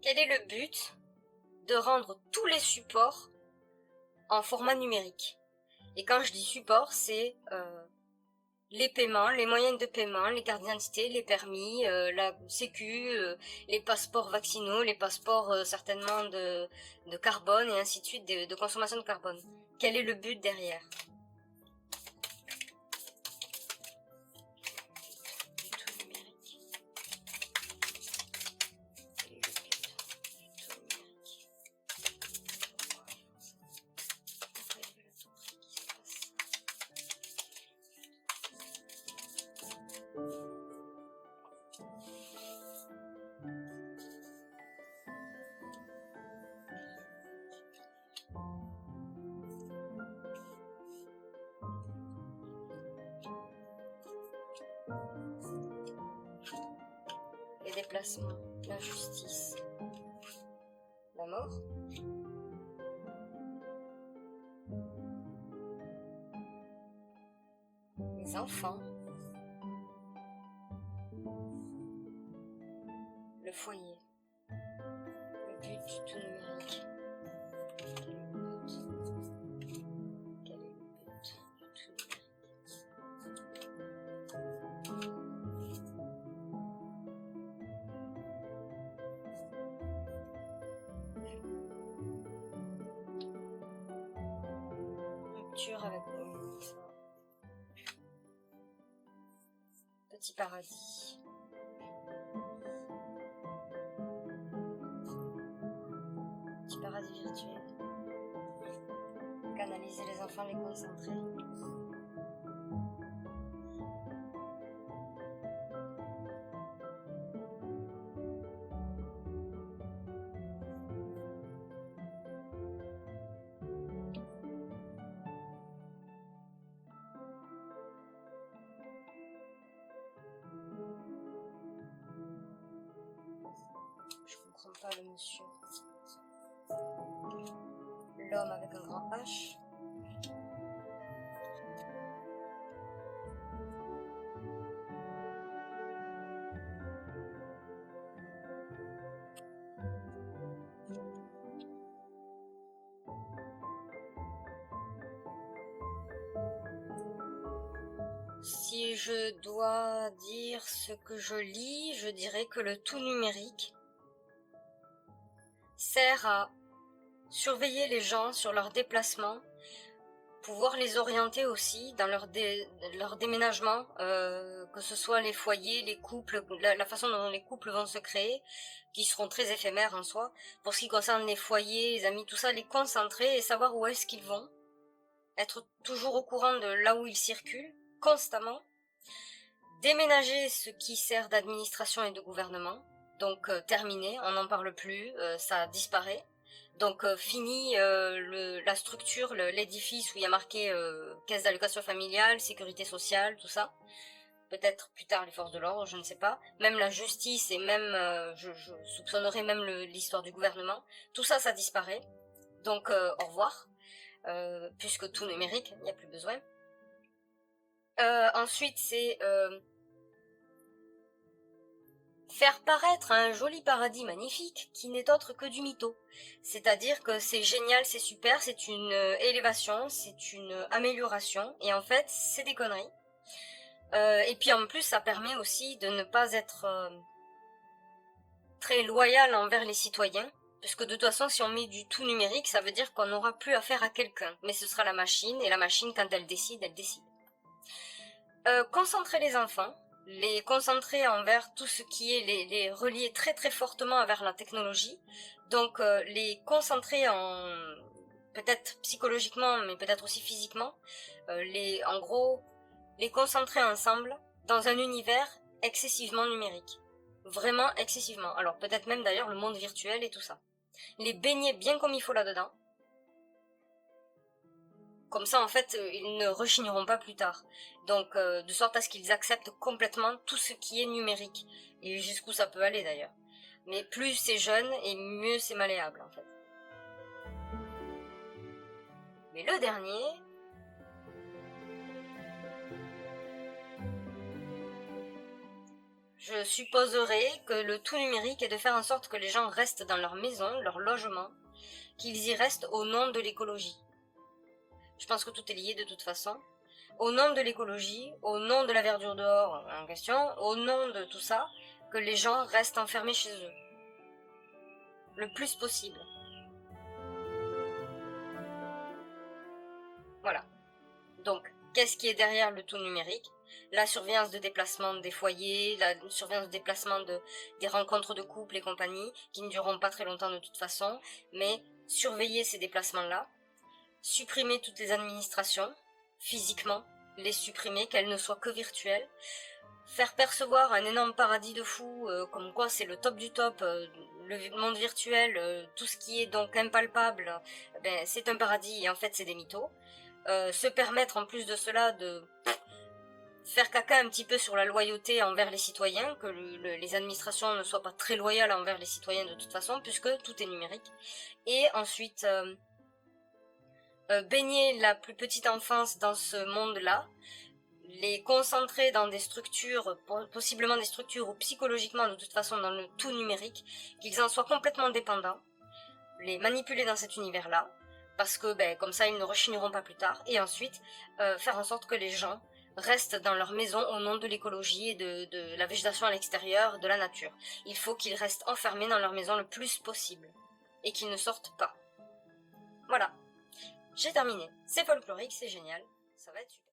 Quel est le but de rendre tous les supports en format numérique? Et quand je dis support, c'est les paiements, les moyens de paiement, les cartes d'identité, les permis, la sécu, les passeports vaccinaux, les passeports certainement de carbone et ainsi de suite, de consommation de carbone. Quel est le but derrière? Les déplacements, l'injustice, la mort. Les enfants, le foyer, le but du tout numérique. Quel est le but du tout numérique? Rupture avec le communisme. Petit paradis. Petit paradis virtuel. Canaliser les enfants, les concentrer. Je comprends pas le monsieur. L'homme avec un grand H. Si je dois dire ce que je lis, je dirais que le tout numérique sert à surveiller les gens sur leurs déplacements, pouvoir les orienter aussi dans leur déménagement, que ce soit les foyers, les couples, la façon dont les couples vont se créer, qui seront très éphémères en soi. Pour ce qui concerne les foyers, les amis, tout ça, les concentrer et savoir où est-ce qu'ils vont, être toujours au courant de là où ils circulent, constamment. Déménager ce qui sert d'administration et de gouvernement, donc terminé, on n'en parle plus, ça disparaît. Donc fini la structure, l'édifice où il y a marqué caisse d'allocation familiale, sécurité sociale, tout ça. Peut-être plus tard les forces de l'ordre, je ne sais pas. Même la justice et même, je soupçonnerais même l'histoire du gouvernement. Tout ça, ça disparaît. Donc au revoir, puisque tout numérique, il n'y a plus besoin. Ensuite, c'est faire paraître un joli paradis magnifique qui n'est autre que du mytho. C'est-à-dire que c'est génial, c'est super, c'est une élévation, c'est une amélioration, et en fait, c'est des conneries. Et puis en plus, ça permet aussi de ne pas être très loyal envers les citoyens, puisque de toute façon, si on met du tout numérique, ça veut dire qu'on n'aura plus affaire à quelqu'un, mais ce sera la machine, et la machine, quand elle décide, elle décide. Concentrer les enfants, les concentrer envers tout ce qui est les relier très très fortement vers la technologie, donc les concentrer peut-être psychologiquement mais peut-être aussi physiquement, en gros les concentrer ensemble dans un univers excessivement numérique, vraiment excessivement, alors peut-être même d'ailleurs le monde virtuel et tout ça, les baigner bien comme il faut là-dedans. Comme ça, en fait, ils ne rechigneront pas plus tard. Donc, de sorte à ce qu'ils acceptent complètement tout ce qui est numérique. Et jusqu'où ça peut aller, d'ailleurs. Mais plus c'est jeune, et mieux c'est malléable, en fait. Mais le dernier... Je supposerais que le tout numérique est de faire en sorte que les gens restent dans leur maison, leur logement, qu'ils y restent au nom de l'écologie. Je pense que tout est lié de toute façon. Au nom de l'écologie, au nom de la verdure dehors en question, au nom de tout ça, que les gens restent enfermés chez eux. Le plus possible. Voilà. Donc, qu'est-ce qui est derrière le tout numérique? La surveillance de déplacement des foyers, la surveillance de déplacement des rencontres de couple et compagnie, qui ne dureront pas très longtemps de toute façon, mais surveiller ces déplacements-là, supprimer toutes les administrations, physiquement, les supprimer, qu'elles ne soient que virtuelles, faire percevoir un énorme paradis de fou, comme quoi c'est le top du top, le monde virtuel, tout ce qui est donc impalpable, ben, c'est un paradis et en fait c'est des mythos. Se permettre en plus de cela de faire caca un petit peu sur la loyauté envers les citoyens, que les administrations ne soient pas très loyales envers les citoyens de toute façon, puisque tout est numérique. Et ensuite, baigner la plus petite enfance dans ce monde-là, les concentrer dans des structures, possiblement des structures ou psychologiquement de toute façon dans le tout numérique, qu'ils en soient complètement dépendants, les manipuler dans cet univers-là, parce que ben, comme ça ils ne rechigneront pas plus tard, et ensuite faire en sorte que les gens restent dans leur maison au nom de l'écologie et de la végétation à l'extérieur, de la nature. Il faut qu'ils restent enfermés dans leur maison le plus possible, et qu'ils ne sortent pas. Voilà, j'ai terminé. C'est folklorique, c'est génial, ça va être super.